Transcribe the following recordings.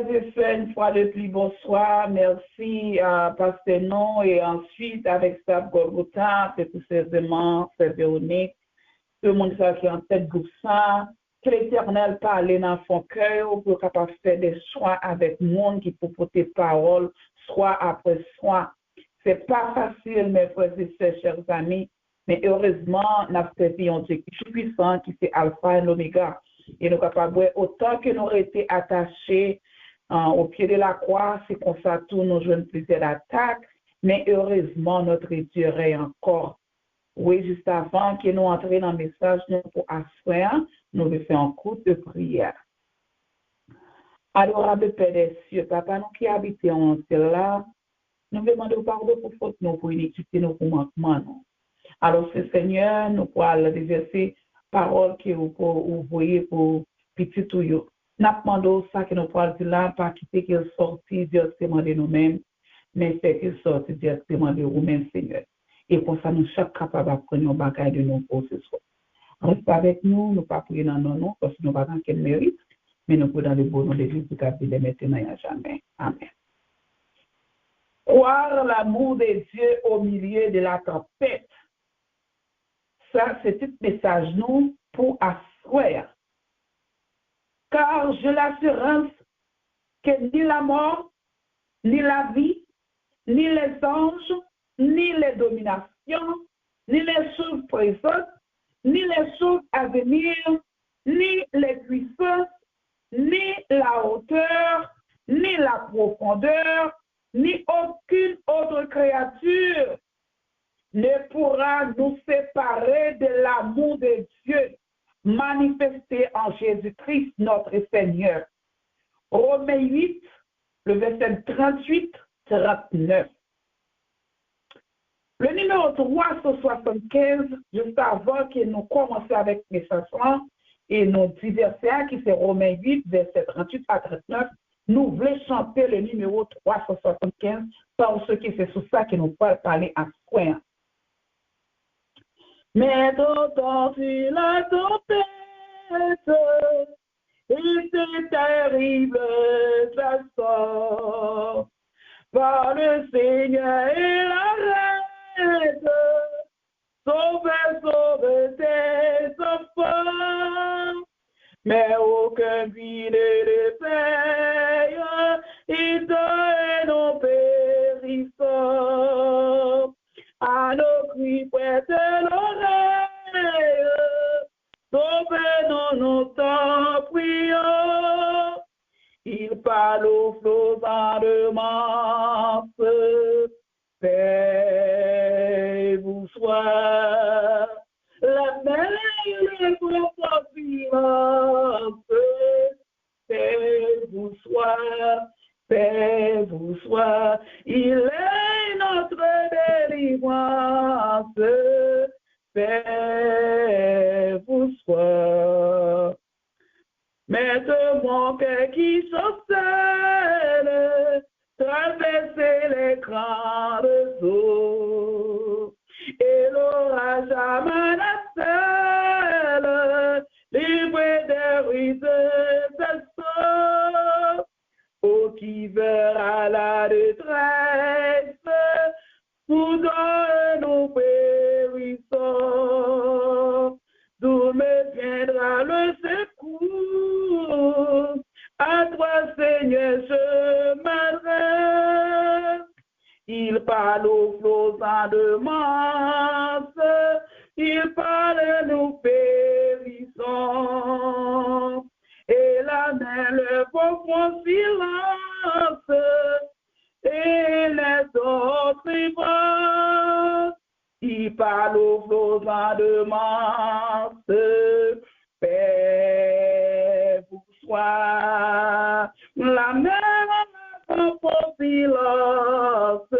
Je fais une fois de plus bonsoir. Merci à Pasteur Non et ensuite avec Sab Golgotha, c'est tout simplement, c'est Véronique, tout le monde qui est en tête groupe ça. Que l'Éternel parle dans son cœur pour capable faire des choix avec monde qui peut porter parole, soit après soit. C'est pas facile, mes frères et sœurs, chers amis, mais heureusement, nous avons fait un Dieu qui est puissant, qui c'est Alpha et l'Oméga. Et nous sommes capables, autant que nous avons été attachés au pied de la croix, c'est comme ça tous nos jeunes plusieurs d'attaque, mais heureusement, notre Dieu est encore. Oui, juste avant que nous entrions dans le message, nous pour asseoir, nous allons faire un coup de prière. Adorable Père des cieux, Papa, nous qui habitons en cela, nous demandons pardon pour faute, nous pour iniquité, nous pour manquement. Nous. Alors, ce Seigneur, nous pourrons déverser parole que vous voyez pour petit tout. Nous demandons ça que nous pourrons dire là, pas quitter qu'il sorte directement de nous-mêmes, mais c'est qu'il sorte directement de vous-mêmes, Seigneur. Et pour ça, nous sommes capables de prendre un bagage de nous pour ce soir. Reste avec nous, nous ne pas prier dans nos noms, parce que nous n'avons pas dans quel mérite, mais nous pouvons dans le bon nom de Jésus, qui est maintenant et à jamais. Amen. Croire l'amour de Dieu au milieu de la tempête. Ça, c'est tout message nous pour asseoir. Car j'ai l'assurance que ni la mort, ni la vie, ni les anges, ni les dominations, ni les choses présentes, ni les choses à venir, ni les puissances, ni la hauteur, ni la profondeur, ni aucune autre créature ne pourra nous séparer de l'amour de Dieu manifesté en Jésus-Christ notre Seigneur. Romains 8, le verset 38-39. Le numéro 375, juste avant que nous commencions avec mes chansons et nos 10 versets, qui c'est Romains 8, verset 38 à 39, nous voulons chanter le numéro 375 parce que c'est sur ça que nous pouvons parler à soi. Mais d'autant sur la tempête, et c'est terrible, ça sort par le Seigneur et la reine, sauve tes enfants, mais aucun vie ne le paye, et donne nos périssons. À nos cris prête l'oreille, sauve-nous, nous t'en prions. Il parle aux flots de masse, paix vous soit. La mer est pour silence, paix vous soit. Paix vous soit, il est notre délivrance, paix vous soit. Mais de mon cœur qui chancelle, traverser les grandes eaux, et l'orage à menacelle, libre des ruses de sang. Ô qui verra la détresse, soudain nous périssons. D'où me viendra le secours? À toi, Seigneur, je m'adresse. Il parle aux flots de masse, il parle, nous périssons. Et la mer le profond silence, et les autres bras, il parle aux flots de masse, paix vous soit. La mer le profond silence,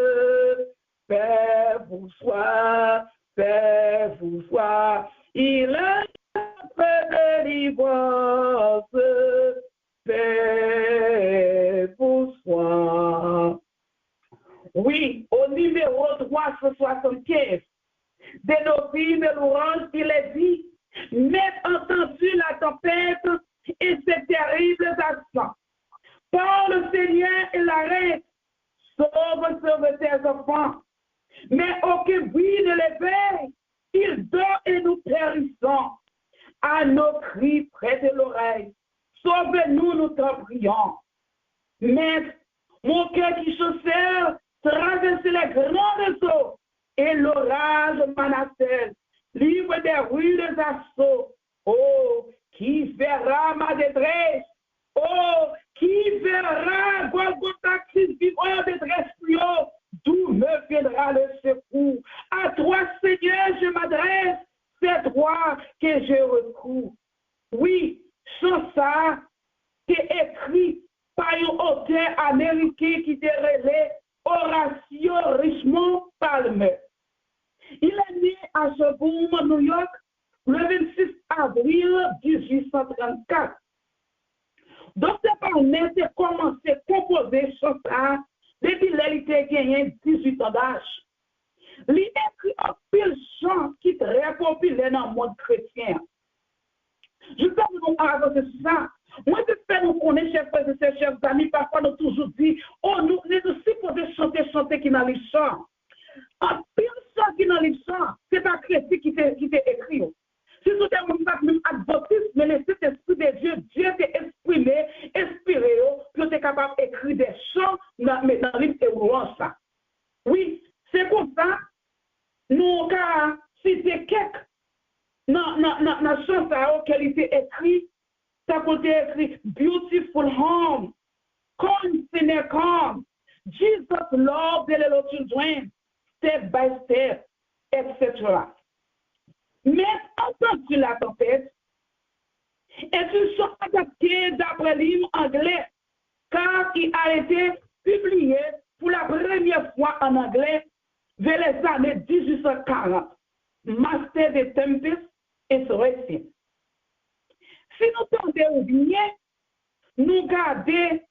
paix vous soit, paix vous soit. Il est notre délivrance, paix vous soit. Oui, au numéro 375 de nos films de l'orange, il est dit, mais entendu la tempête et c'est terrible accent. par le Seigneur et l'arrête. Sauve tes enfants. Mais aucun bruit ne l'éveille. Il dort et nous périssons. À nos cris, prêtez l'oreille. Sauve-nous, nous t'en prions. Maître, mon cœur qui chancelle traverse les grandes eaux et l'orage m'anassèle. Livre des rues des assauts. Oh, qui verra ma détresse? Oh, qui verra Golgotha Christ vivant en détresse plus haut? D'où me viendra le secours? À toi, Seigneur, je m'adresse. C'est toi que je recours. Oui, sans ça, c'est écrit par un auteur américain qui te relève Horatio Richmond Palmer. Il est né à Sherbrooke, New York, le 26 avril 1834. Dr. Palmer a commencé à composer ça depuis qu'il a gagné 18 ans d'âge. Il écrit un pile chant qui est très populaire dans le monde chrétien. Je vais vous avancer sur ça. Moi, je fais nous connaître, chers frères et chers amis, parfois nous toujours dit, oh, nous sommes supposés chanter qui dans les chants. Un pile chant qui dans les chants, c'est pas chrétien qui t'est écrit. Si vous êtes même adventiste, mais le Saint-Esprit de Dieu, Dieu t'est exprimé, inspiré, pour être capable d'écrire des chants dans le livre héros. Oui, c'est pour ça, nous avons cité quelques dans la chanson qu'elle était écrite, ça peut être écrit Beautiful Home, Come, Sinner, Come, Jesus Love the Little Children, Step by Step, etc. Mais entendu la tempête, est une chanson adaptée d'après l'hymne anglais, car il a été publié pour la première fois en anglais vers les années 1840. Master de Tempest et Sorétien. Si nous tentons bien, nous garder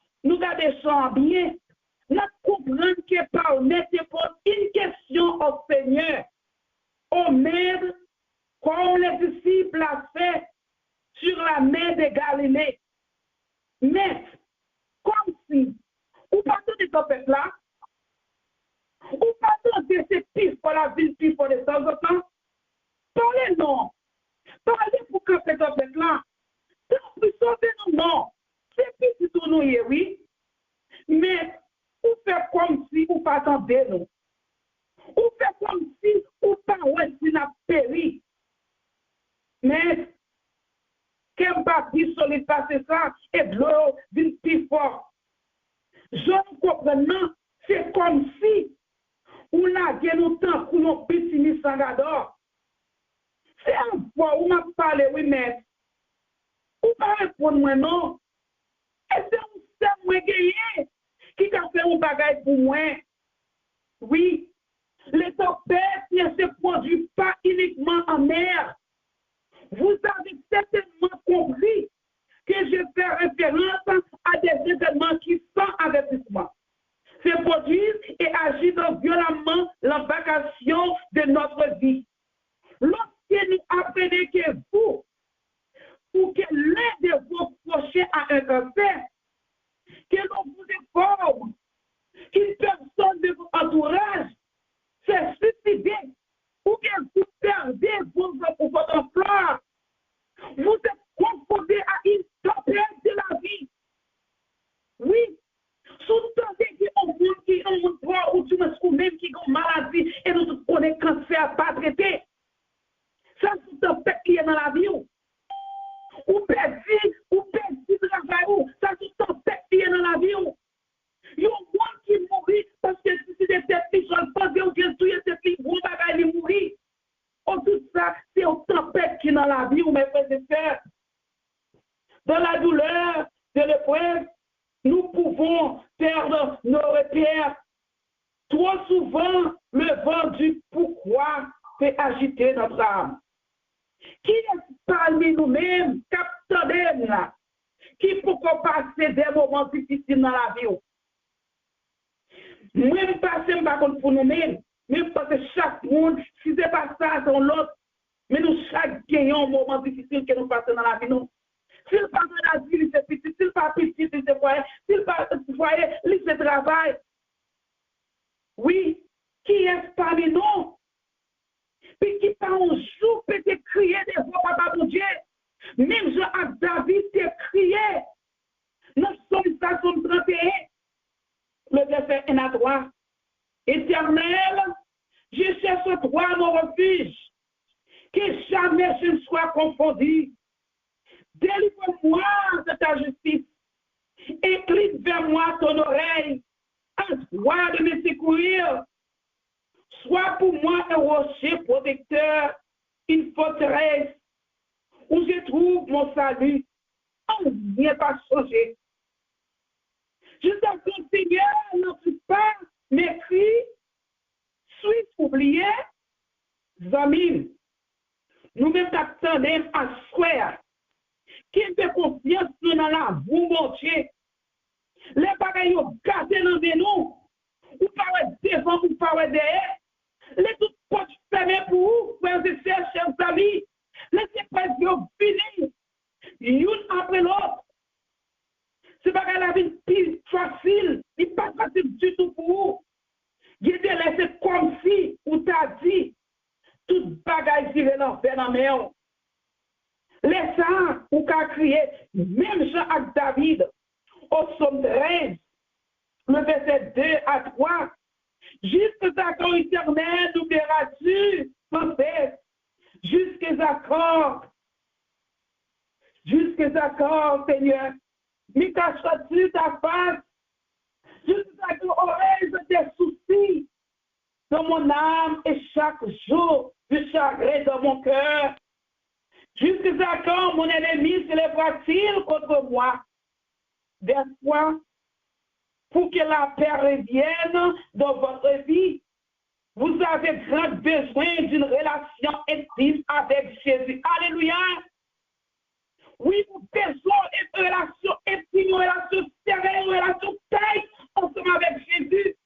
ça bien, nous comprenons que par n'était pas une question au Seigneur, au Maître, comme les disciples l'ont fait sur la mer de Galilée. Mais, comme si, ou partons de ce peuple-là, ou partons de ces pistes pour la ville, puis pour les temps en temps, parlez non. Parlez pour que ce peuple-là, sauver non. C'est petit tout nous, oui. Mais, ou faire comme si, ou pas attendez nous. Ou faire comme si, ou pas, ouais, si n'a péri. Mais, qu'un bâti solide passer ça, et de l'eau d'une plus fort. Je ne comprends pas, c'est comme si, on a gagné autant pour nos petits missangadors. C'est un fois où on a parlé, oui, mais, ou pas répondre moi, non. Et c'est un moi gagné, qui a fait un bagage pour moi. Oui, les tempêtes ne se produisent pas uniquement en mer. Vous avez certainement compris que je fais référence à des événements qui sont avertissements. Se produisent et agissent violemment l'embarcation de notre vie. Lorsque nous apprenons que vous, ou que l'un de vos prochains a un cancer, que l'on vous informe qu'une personne de votre entourage s'est suicidée, ou que vous perdez votre emploi, vous êtes confronté à une tempête de la vie. Oui, sous-tendez qu'il y a un monde qui est un monde droit, ou même qui a une maladie, et nous connaissons cancer pas traité. Ça, c'est un tempête qui est dans la vie. Ou perdu travail, ça, c'est un tempête qui est dans la vie. Il y a un monde qui mourit parce que si c'est des têtes, sur le pas de Dieu, tout est fait, gros bagage, il mourit. Oh, tout ça, c'est une tempête qui est dans la vie, mes frères et sœurs. Dans la douleur de l'épreuve, nous pouvons perdre nos repères. Trop souvent, le vent du pourquoi fait agiter notre âme. Qui est parmi nous-mêmes, capitaine là, qui peut passer des moments difficiles dans la vie? Même passer par contre pour nous-mêmes, même parce que chaque monde, si ce n'est pas ça, c'est l'autre, mais nous chaque gagnons un moment difficile que nous passons dans la vie. Nous. S'il pas de la vie, c'est petit. S'il pas petit, c'est foyer. S'il pas foyer, c'est travail. Oui, qui est parmi nous? Puis qui par un jour peut te crier des voix, papa mon Dieu. Même Jean à David te crié. Nous sommes 31, le verset 1 à 3. Éternel, je cherche toi mon refuge, que jamais je ne sois confondu. Délivre-moi de ta justice. Éclipse vers moi ton oreille. À toi de me secourir. Sois pour moi un rocher protecteur, une forteresse où je trouve mon salut. On n'y est pas changé. Jusqu'à ce que le Seigneur ne puisse pas m'écrire, suis oublié, Zamine. Nous-mêmes t'attendons à soi. Qui fait confiance nous dans la boue, mon Dieu. Les bagailles ont gardé dans nous. Ou pas devant, ou pas derrière. Les toutes portes fermées pour vous, frères et sœurs, chers amis. Laissez pas finir, l'une après l'autre. C'est pas la vie plus facile, il n'est pas facile du tout pour vous. Il te laissé comme si, ou t'as dit, toute bagaille tirée l'enfer dans la main. Laissez ou qu'a crié, même Jean avec David, au psaume 13, le verset 2 à 3. Jusqu'à quand éternel nous verras-tu, mon père, jusqu'à quand, Seigneur, mais cacheras-tu ta face, jusqu'à quand aurais-je des soucis dans mon âme et chaque jour du chagrin dans mon cœur. Jusqu'à quand mon ennemi se lèvera-t-il contre moi? Des fois, pour que la paix revienne dans votre vie, vous avez grand besoin d'une relation intime avec Jésus. Alléluia. Oui, vous avez besoin d'une relation intime, une relation serrée, une relation taille ensemble avec Jésus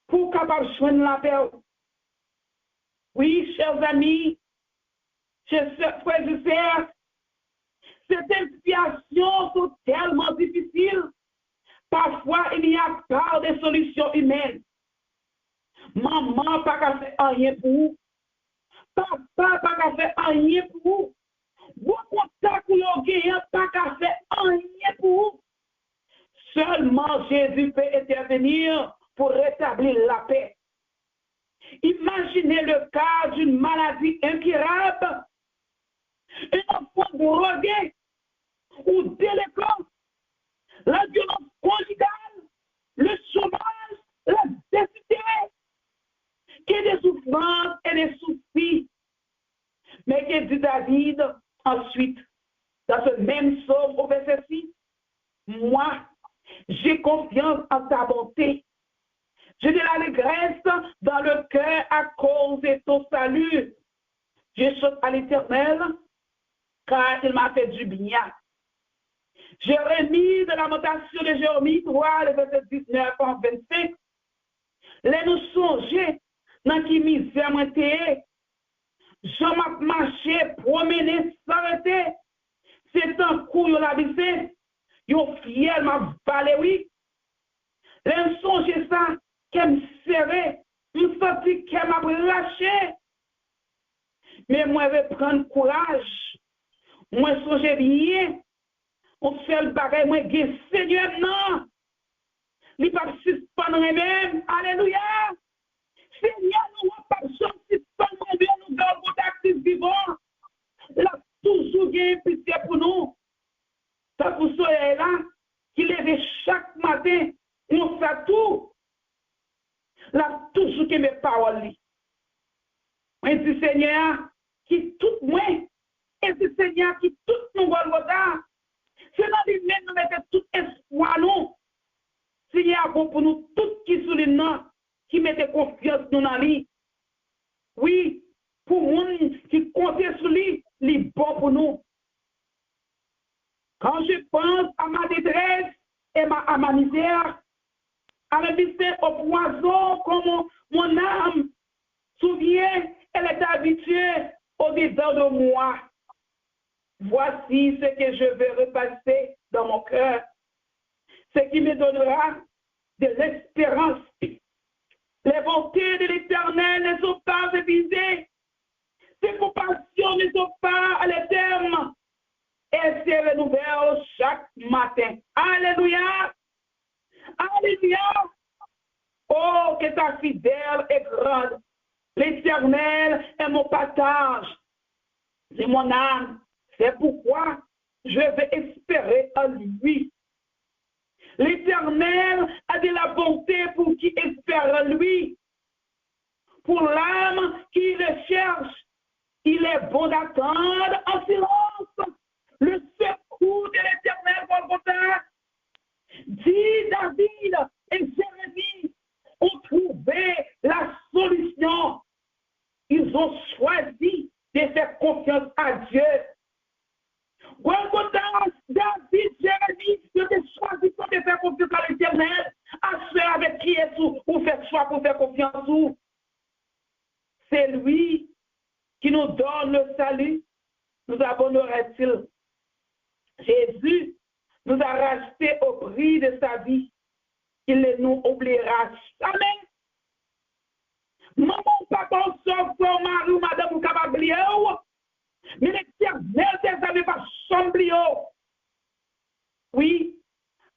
pour capable de joindre la paix. Oui, chers amis, chers frères et sœurs, cette situations sont tellement difficiles. Parfois, il n'y a pas de solution humaine. Maman pas qu'à faire rien pour vous. Papa pas qu'à faire rien pour vous. Vos contacts ou vos gagnants pas qu'à faire rien pour vous. Seulement Jésus peut intervenir pour rétablir la paix. Imaginez le cas d'une maladie incurable, un enfant drogué ou délinquant, la violence conjugale, le chômage, la décité, et des souffrances et des soucis. Mais que dit David ensuite, dans ce même psaume au verset 6, moi, j'ai confiance en ta bonté. J'ai de l'allégresse dans le cœur à cause de ton salut. Je chante à l'Éternel, car il m'a fait du bien. J'ai remis de la lamentation de Jérémie 3, le verset 19 en 25. Les nous songer dans qui misère moi t'es. Je m'ai marché, promené, s'arrêter. C'est un coup yo la bise. Yo fiel m'a balé oui. Les songer ça, qu'elle me serré, me senti qu'elle m'a lâché. Mais moi je vais prendre courage. Moi songer bien. On fait le bagage, moi, Seigneur, non. Il n'y a pas suspendre même. Alléluia. Seigneur, nous ne pas suspendre nous dans le actif vivant. Il a toujours bien pitié pour nous. Ça pour soyez là, qui lève chaque matin, on sait tout. Il a toujours que mes paroles. Moi, dis Seigneur, qui tout moi, et c'est Seigneur qui tout nous va. C'est dans lui-même nous mettons tout espoir nous. Seigneur bon pour nous tout qui sous les noms, qui mettez confiance nous dans lui. Oui, pour nous qui comptent sur lui, il est bon pour nous. Quand je pense à ma détresse et à ma misère, à la visée au poison, comme mon âme souvient, elle est habituée au dedans de moi. voici ce que je vais repasser dans mon cœur, ce qui me donnera de l'espérance. Les bontés de l'Éternel ne sont pas épuisées, ses compassions ne sont pas à l'éternel. Elle se renouvelle chaque matin. Alléluia. Alléluia. Oh, que ta fidèle est grande. L'Éternel est mon partage. C'est mon âme. C'est pourquoi je vais espérer en lui. L'Éternel a de la bonté pour qui espère en lui. Pour l'âme qui le cherche, il est bon d'attendre en silence le secours de l'Éternel Golgotha. Dit David et Jérémie ont trouvé la solution. Ils ont choisi de faire confiance à Dieu. Golgotha, David, Jérémie, ils ont choisi de faire confiance à l'Éternel, à ceux avec qui est ou faire choix pour faire confiance où. C'est lui qui nous donne le salut. Nous abonnerait-il? Jésus nous a rachetés au prix de sa vie. Il ne nous oubliera jamais. Maman, papa, sauf mari ou madame ou capable oublier. Mais l'Éternel des amis va s'oublier. Oui,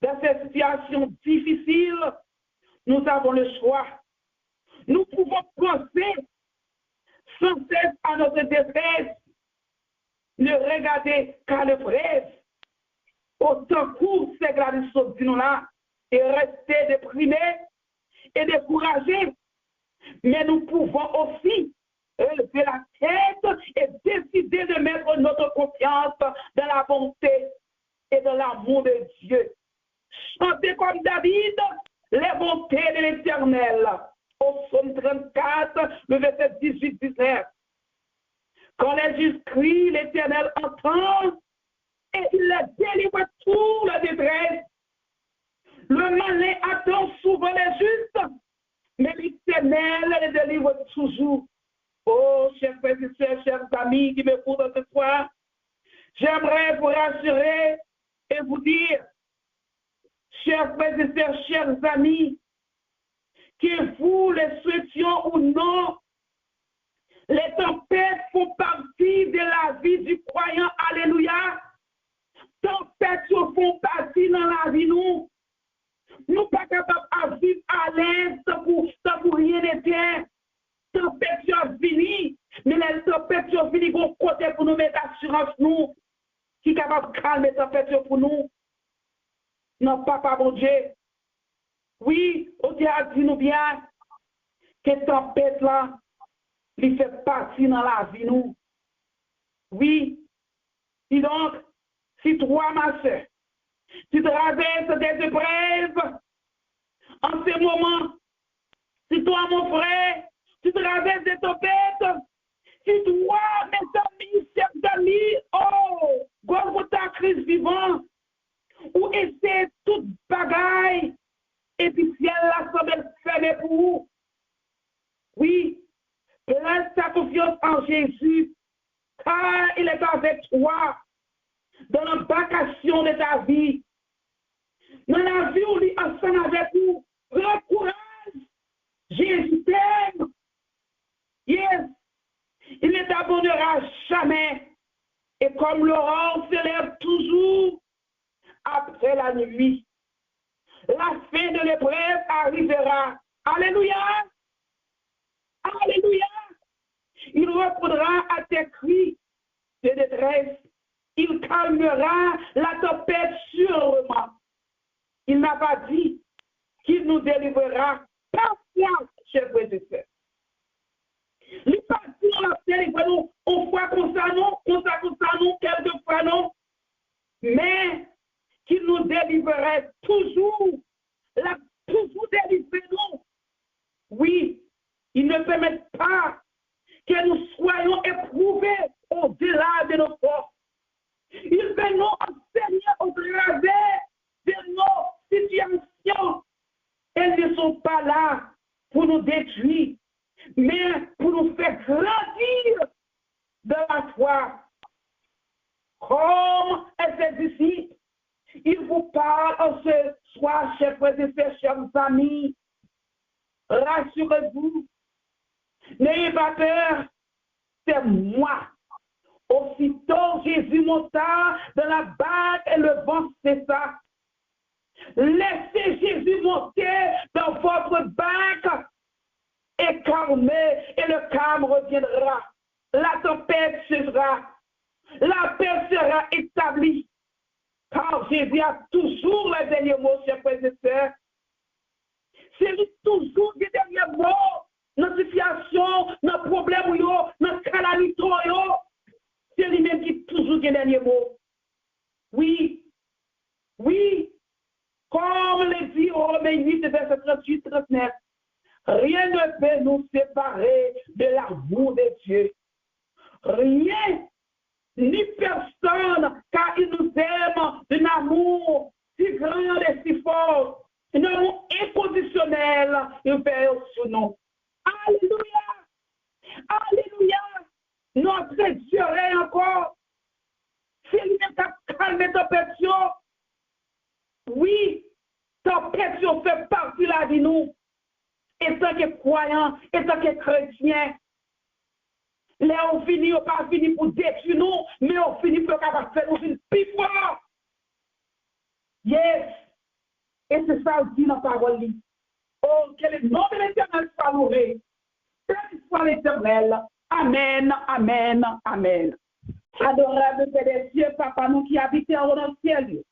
dans cette situation difficile, nous avons le choix. Nous pouvons penser sans cesse à notre détresse, ne regarder qu'à l'épreuve, autant court c'est gladis nous là, et rester déprimés et découragés. Mais nous pouvons aussi élever la tête et décider de mettre notre confiance dans la bonté et dans l'amour de Dieu. Chantez comme David les bontés de l'Éternel. Au psaume 34, le verset 18-19. Quand les justes crient, l'Éternel entend et il les délivre tout la détresse. Le malin attend souvent les justes, mais l'Éternel les délivre toujours. Oh, chers frères et sœurs, chers amis qui m'écoutent ce soir, j'aimerais vous rassurer et vous dire, chers frères et sœurs, chers amis, que vous les souhaitions ou non, les tempêtes font partie de la vie du croyant. Alléluia. Tempêtes font partie dans la vie nous. Nous ne sommes pas capables de vivre à l'aise pour rien n'était. Tempêtes sont finies, mais les tempêtes sont finies de côté pour nous mettre assurance nous, qui est capable de calmer les tempêtes pour nous. Non, papa, mon Dieu. Oui, on dit nous bien que tempête là, il fait partie dans la vie nous. Oui, et donc, si toi, ma soeur, tu traverses des épreuves en ce moment, si toi, mon frère, tu traverses des tempêtes, si toi, mes amis, chers amis, oh, Golgotha Christ vivant, ou essaie toute bagaille, et puis ciel là semble fermé pour vous. Oui, place ta confiance en Jésus, car il est avec toi dans l'embarcation de ta vie. Dans la vie où il est ensemble avec vous, prends courage. Jésus t'aime. Yes, il ne t'abandonnera jamais. Et comme l'aurore se lève toujours après la nuit, la fin de l'épreuve arrivera. Alléluia. Alléluia. Il répondra à tes cris de détresse. Il calmera la tempête sûrement. Il n'a pas dit qu'il nous délivrera par foi, chers frères et sœurs. Il n'est pas dit qu'on la délivre nous, on voit comme ça non, quelquefois non, mais qu'il nous délivrerait toujours, toujours délivrer nous. Oui, il ne permet pas que nous soyons éprouvés au-delà de nos forces. Il veut nous enseigner au travers de nos situations. Elles ne sont pas là pour nous détruire, mais pour nous faire grandir dans la foi. comme ses disciples. Il vous parle en ce soir, chers frères et sœurs, chers amis. Rassurez-vous. N'ayez pas peur. C'est moi. Aussitôt, Jésus monta dans la barque et le vent cessa. Laissez Jésus monter dans votre barque et calmer, et le calme reviendra. La tempête cessera. La paix sera établie. Car Jésus a toujours les derniers mots, chers frères et sœurs. C'est lui toujours les derniers mots. Notre situation, notre problème, notre calamité, c'est lui-même qui toujours les derniers mots. Oui, oui, comme le dit au Romains 8, verset 38-39, rien ne peut nous séparer de l'amour de Dieu. Rien, ni personne, car il nous aime d'un amour si grand et si fort, un amour inconditionnel envers sur nous. Alléluia! Alléluia! Notre Dieu est encore. C'est lui-même qui a calmé tempête. Oui, tempête fait partie de la vie nous. Et tant que croyants, et tant que chrétiens, là on finit, on pas fini pour détruire nous, mais on finit pour capable faire nous une plus fort. Yes! Et c'est ça aussi dans la parole. Oh, que le nom de l'Éternel soit loué. Béni soit l'Éternel. Amen, amen, amen. Adorable Père des cieux, Papa, nous qui habitons dans le ciel,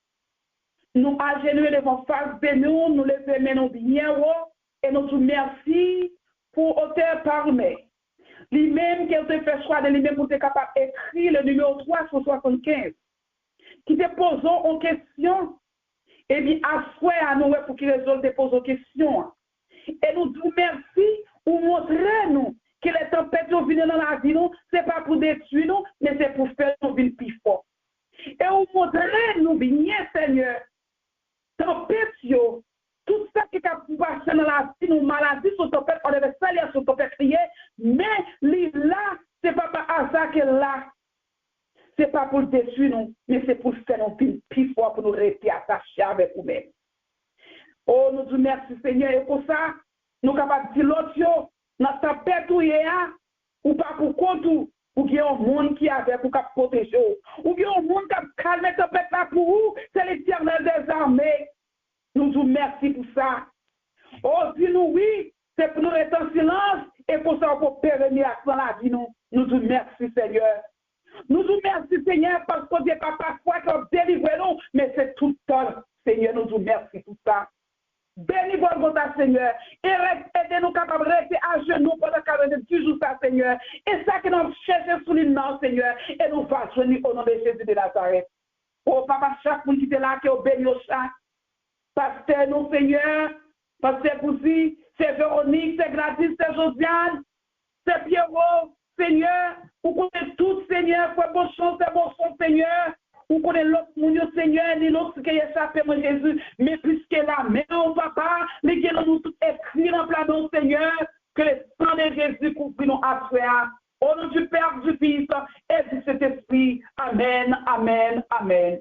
nous agenouillons devant face de nous, nous les aimons bien haut, et nous te merci pour auteur parmi. Lui-même qui a fait choix de lui-même pour être capable d'écrire le numéro 375, qui te posons en question, et bien, à nous pour qu'il résolve de poser aux questions. Et nous te merci pour montrer nous que les tempêtes qui viennent dans la vie, ce n'est pas pour détruire nous, mais c'est pour faire nous vivre plus fort. Et vous montrez nous bien, Seigneur, tempêtes, tout ça qui est passé dans la vie, nos maladies sont tempêtes, on devait salir sur tempêtes, mais là, ce n'est pas par hasard que là, ce n'est pas pour détruire nous, mais c'est pour faire nous vivre plus fort, pour nous rester attachés avec nous-mêmes. Oh, nous disons merci, Seigneur, et pour ça, nous sommes capables de dire l'autre, notre tempête ou pas pour compte, ou qu'il y a un monde qui avait pour protéger, ou qu'il y a un monde qui a calmé la tempête là pour vous, c'est l'Éternel des armées. Nous disons merci pour ça. Oh, dis-nous oui, c'est pour nous être en silence, et pour ça, pour prévenir dans la vie, nous disons merci, Seigneur. Nous disons merci, Seigneur, parce que Dieu pas parfois qu'on délivre nous, mais c'est tout le temps, Seigneur, nous disons merci pour ça. Béni votre Seigneur, et aidez-nous capables de rester à genoux pendant 48 jours, ça, Seigneur. Et ça que nous cherchons sous l'immense, Seigneur, et nous fassons au nom de Jésus de Nazareth. Oh, Papa, chaque monde qui est là, qui est béni au chat. Pasteur, nous, Seigneur, Pasteur Poussi, c'est Véronique, c'est Gladys, c'est Josiane, c'est Pierrot, Seigneur, vous connaissez tout, Seigneur, c'est bon son, Seigneur. Vous connaissez l'autre monde, Seigneur, ni l'autre qui est échappé, mon Jésus, mais puisque la main, Papa, les guerres nous tout écrit dans le plan, Seigneur, que le sang de Jésus couvre nos affaires. Au nom du Père, du Fils et du Saint-Esprit. Amen, amen, amen.